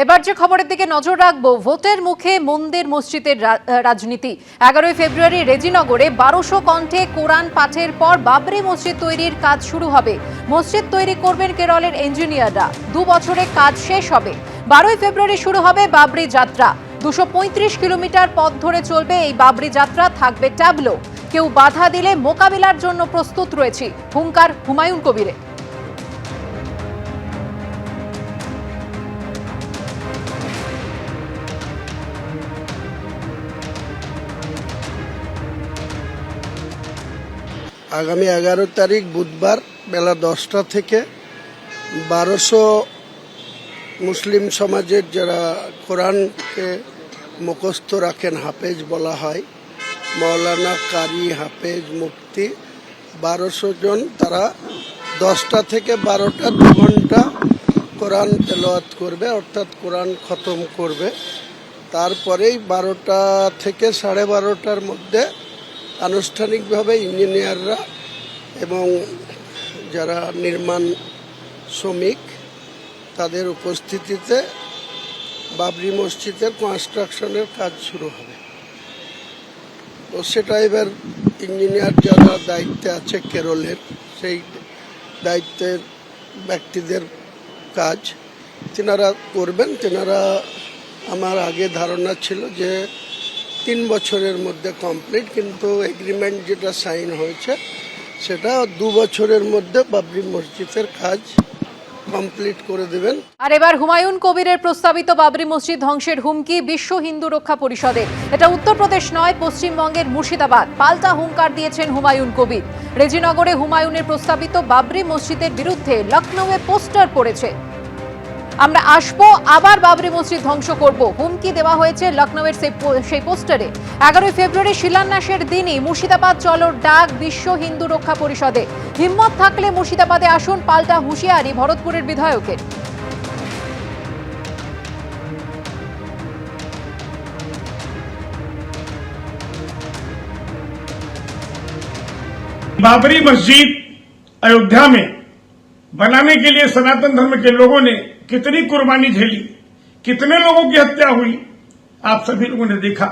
এবার যে খবরের দিকে নজর রাখবো, ভোটের মুখে মন্দির মসজিদের রাজনীতি। 11 ফেব্রুয়ারি রেজিনগরে 1200 কণ্ঠে কোরআন পাঠের পর বাবরি মসজিদ তৈরির কাজ শুরু হবে। মসজিদ তৈরি করবেন কেরলের ইঞ্জিনিয়াররা। 2 বছরে কাজ শেষ হবে। 12 ফেব্রুয়ারি শুরু হবে বাবরি যাত্রা। 235 কিলোমিটার পথ ধরে চলবে এই বাবরি যাত্রা। থাকবে ট্যাবলো। কেউ বাধা দিলে মোকাবিলার জন্য প্রস্তুত রয়েছে, হুঙ্কার হুমায়ুন কবিরের। আগামী 11 তারিখ বুধবার বেলা 10টা থেকে 1200 মুসলিম সমাজের যারা কোরআনকে মুখস্থ রাখেন, হাফেজ বলা হয়, মৌলানা, কারি, হাফেজ, মুফতি, 1200 জন, তারা 10টা থেকে 12টা 2 ঘন্টা কোরআন তেলাওয়াত করবে, অর্থাৎ কোরআন খতম করবে। তারপরেই 12টা থেকে 12:30টার মধ্যে আনুষ্ঠানিকভাবে ইঞ্জিনিয়াররা এবং যারা নির্মাণ শ্রমিক তাদের উপস্থিতিতে বাবরি মসজিদের কনস্ট্রাকশনের কাজ শুরু হবে। তো সেটা এবার ইঞ্জিনিয়ার যারা দায়িত্বে আছে কেরলের, সেই দায়িত্বের ব্যক্তিদের কাজ তেনারা করবেন। তেনারা, আমার আগে ধারণা ছিল যে 3 বছরের মধ্যে কমপ্লিট, কিন্তু এগ্রিমেন্ট যেটা সাইন হয়েছে সেটা 2 বছরের মধ্যে বাবরি মসজিদের কাজ কমপ্লিট করে দেবেন। আর এবার হুমায়ুন কবিরের প্রস্তাবিত বাবরি মসজিদ ধ্বংসের হুমকি বিশ্ব হিন্দু রক্ষা পরিষদের। এটা উত্তরপ্রদেশ নয়, পশ্চিমবঙ্গের মুর্শিদাবাদ। পাল্টা হুঙ্কার দিয়েছেন হুমায়ুন কবির। রেজিনগরে হুমায়ুনের প্রস্তাবিত বাবরি মসজিদের বিরুদ্ধে লখনৌয়ে পোস্টার পড়েছে। আমরা আসবো, আবার বাবরি মসজিদ ধ্বংস করব, হুমকি দেওয়া হয়েছে লখনৌয়ের সেই পোস্টারে। 11 ফেব্রুয়ারি শিলান্যাসের দিনই মুর্শিদাবাদ চলোর ডাক বিশ্ব হিন্দু রক্ষা পরিষদে। হিম্মত থাকলে মুর্শিদাবাদে আসুন, পাল্টা হুঁশিয়ারি ভরতপুরের বিধায়কের। बाबरी मस्जिद अयोध्या में बनाने के लिए सनातन धर्म के लोगों ने कितनी कुर्बानी झेली, कितने लोगों की हत्या हुई, आप सभी लोगों ने देखा।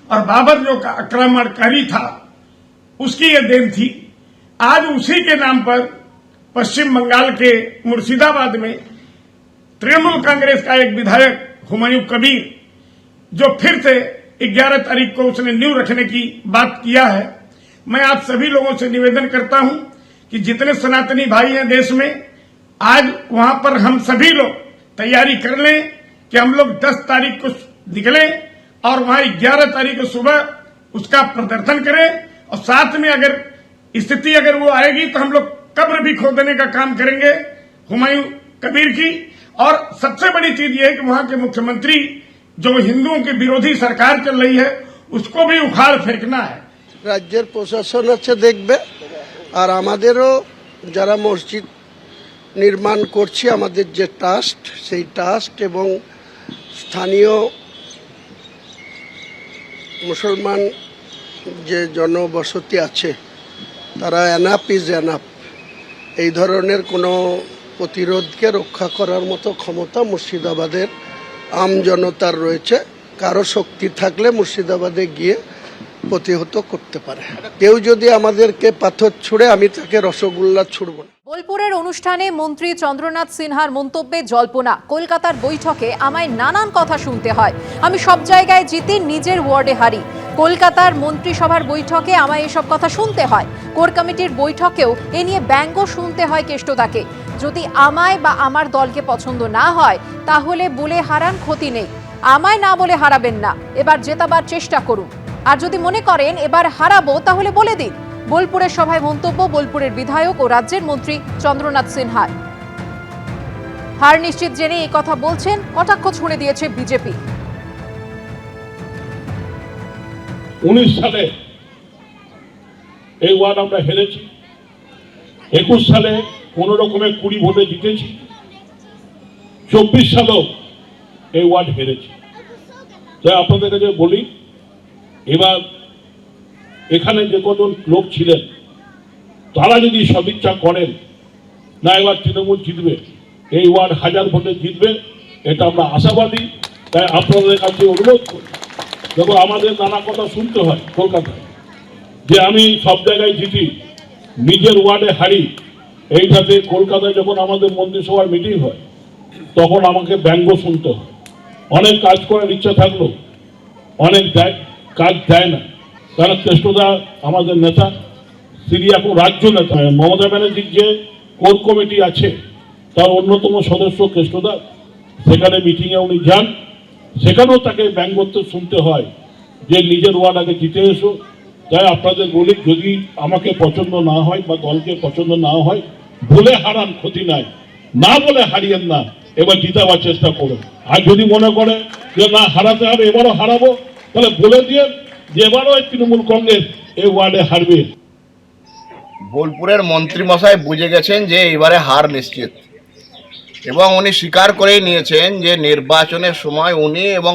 और बाबर जो आक्रमणकारी था, उसकी यह देन थी। आज उसी के नाम पर पश्चिम बंगाल के मुर्शिदाबाद में तृणमूल कांग्रेस का एक विधायक हुमायूं कबीर, जो फिर से 11 तारीख को उसने नींव रखने की बात किया है। मैं आप सभी लोगों से निवेदन करता हूं कि जितने सनातनी भाई हैं देश में, आज वहां पर हम सभी लोग तैयारी कर लें कि हम लोग 10 तारीख को निकलें और वहां 11 तारीख को सुबह उसका प्रदर्शन करें। और साथ में अगर स्थिति अगर वो आएगी तो हम लोग कब्र भी खोदने का काम करेंगे हुमायूं कबीर की। और सबसे बड़ी चीज ये है कि वहां के मुख्यमंत्री जो हिंदुओं की विरोधी सरकार चल रही है, उसको भी उखाड़ फेंकना है। রাজ্যের প্রশাসন আছে দেখবে, আর আমাদেরও যারা মসজিদ নির্মাণ করছি, আমাদের যে ট্রাস্ট, সেই ট্রাস্ট এবং স্থানীয় মুসলমান যে জনবসতি আছে, তারা এনাফ ইজ এনাফ, এই ধরনের কোনো প্রতিরোধকে রক্ষা করার মতো ক্ষমতা মুর্শিদাবাদের আম জনতার রয়েছে। কারো শক্তি থাকলে মুর্শিদাবাদে গিয়ে প্রতিহত করতে পারে। কেউ যদি আমাদেরকে পাথর ছুঁড়ে, আমি তাকে রসগোল্লা ছুঁড়ব না। বোলপুরের অনুষ্ঠানে মন্ত্রী চন্দ্রনাথ সিনহার মন্তব্যে জল্পনা। কলকাতার বৈঠকে আমায় নানান কথা শুনতে হয়, আমি সব জায়গায় জিতি, নিজের ওয়ার্ডে হারি। কলকাতার মন্ত্রিসভার বৈঠকে আমায় এসব কথা শুনতে হয়। কোর কমিটির বৈঠকেও এ নিয়ে ব্যঙ্গ শুনতে হয় কেষ্টদাকে। যদি আমায় বা আমার দলকে পছন্দ না হয় তাহলে বলে হারান, ক্ষতি নেই। আমায় না বলে হারাবেন না, এবার জেতাবার চেষ্টা করুন। আর যদি মনে করেন এবার হারাবো তাহলে বলে দিন। বোলপুরের সভায় মন্তব্য বোলপুরের বিধায়ক ও রাজ্যের মন্ত্রী চন্দ্রনাথ সিনহার। হার নিশ্চিত জেনে এই কথা বলছেন, কটাক্ষ ছুঁড়ে দিয়েছে বিজেপি। 19 সালে এই ওয়ার্ড আমরা হেরেছি, 21 সালে কোন রকমের 20 ভোটে জিতেছি, 24 সালেও এই ওয়ার্ড হেরেছি। তাই আপনাদের কাছে বলি, এবার এখানে যে কজন লোক ছিলেন তারা যদি সদিচ্ছা করেন, না এবার তৃণমূল জিতবে, এই ওয়ার্ড 1000 ভোটে জিতবে, এটা আমরা আশাবাদী। তাই আপনাদের কাছে অনুরোধ করি, যখন আমাদের নানা কথা শুনতে হয় কলকাতায় যে আমি সব জায়গায় জিতি, নিজের ওয়ার্ডে হারি, এইটাতে কলকাতায় যখন আমাদের মন্ত্রিসভার মিটিং হয় তখন আমাকে ব্যঙ্গ শুনতে হয়। অনেক কাজ করার ইচ্ছা থাকলো অনেক কাজ দেয় না। কারণ কৃষ্ণদা আমাদের নেতা, তিনি এখন রাজ্য নেতা। মমতা ব্যানার্জির যে কোর কমিটি আছে তার অন্যতম সদস্য কৃষ্ণদা, সেখানে মিটিংয়ে উনি যান, সেখানেও তাকে ব্যঙ্গত্ব শুনতে হয় যে নিজের ওয়ার্ড আগে জিতে এসো। তাই আপনাদের বলি, যদি আমাকে পছন্দ না হয় বা দলকে পছন্দ না হয়, বলে হারান, ক্ষতি নাই, না বলে হারিয়েন না, এবার জিতাবার চেষ্টা করুন। আর যদি মনে করে যে না হারাতে হবে, এবারও হারাবো, তাহলে বলে দিয়ে যে এবারও তৃণমূল কংগ্রেস এই ওয়ার্ডে হারবে। বোলপুরের মন্ত্রী মশাই বুঝে গেছেন যে এবারে হার নিশ্চিত, এবং উনি স্বীকার করেই নিয়েছেন যে নির্বাচনের সময় উনি এবং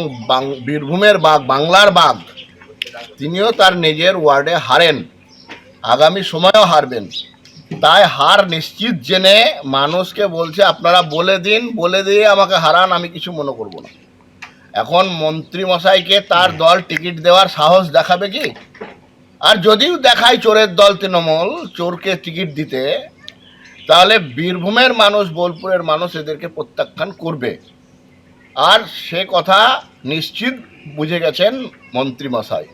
বীরভূমের বাঘ, বাংলার বাঘ, তিনিও তার নিজের ওয়ার্ডে হারেন, আগামী সময়েও হারবেন। তাই হার নিশ্চিত জেনে মানুষকে বলছে আপনারা বলে দিন, বলে দিয়ে আমাকে হারান, আমি কিছু মনে করব না। এখন মন্ত্রী মশাইকে তার দল টিকিট দেওয়ার সাহস দেখাবে কি? আর যদিও দেখায় চোরের দল তৃণমূল চোরকে টিকিট দিতে, তাহলে বীরভূমের মানুষ, বোলপুরের মানুষ এদেরকে প্রত্যাখ্যান করবে। আর সে কথা নিশ্চিত বুঝে গেছেন মন্ত্রী মশাই।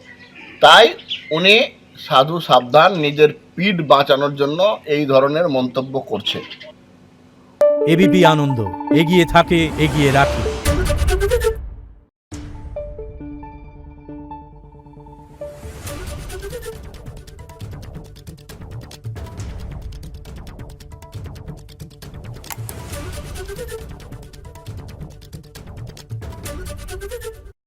তাই উনি সাধু সাবধান, নিজের পিঠ বাঁচানোর জন্য এই ধরনের মন্তব্য করছে। এবিপি আনন্দ, এগিয়ে থাকে, এগিয়ে রাখে।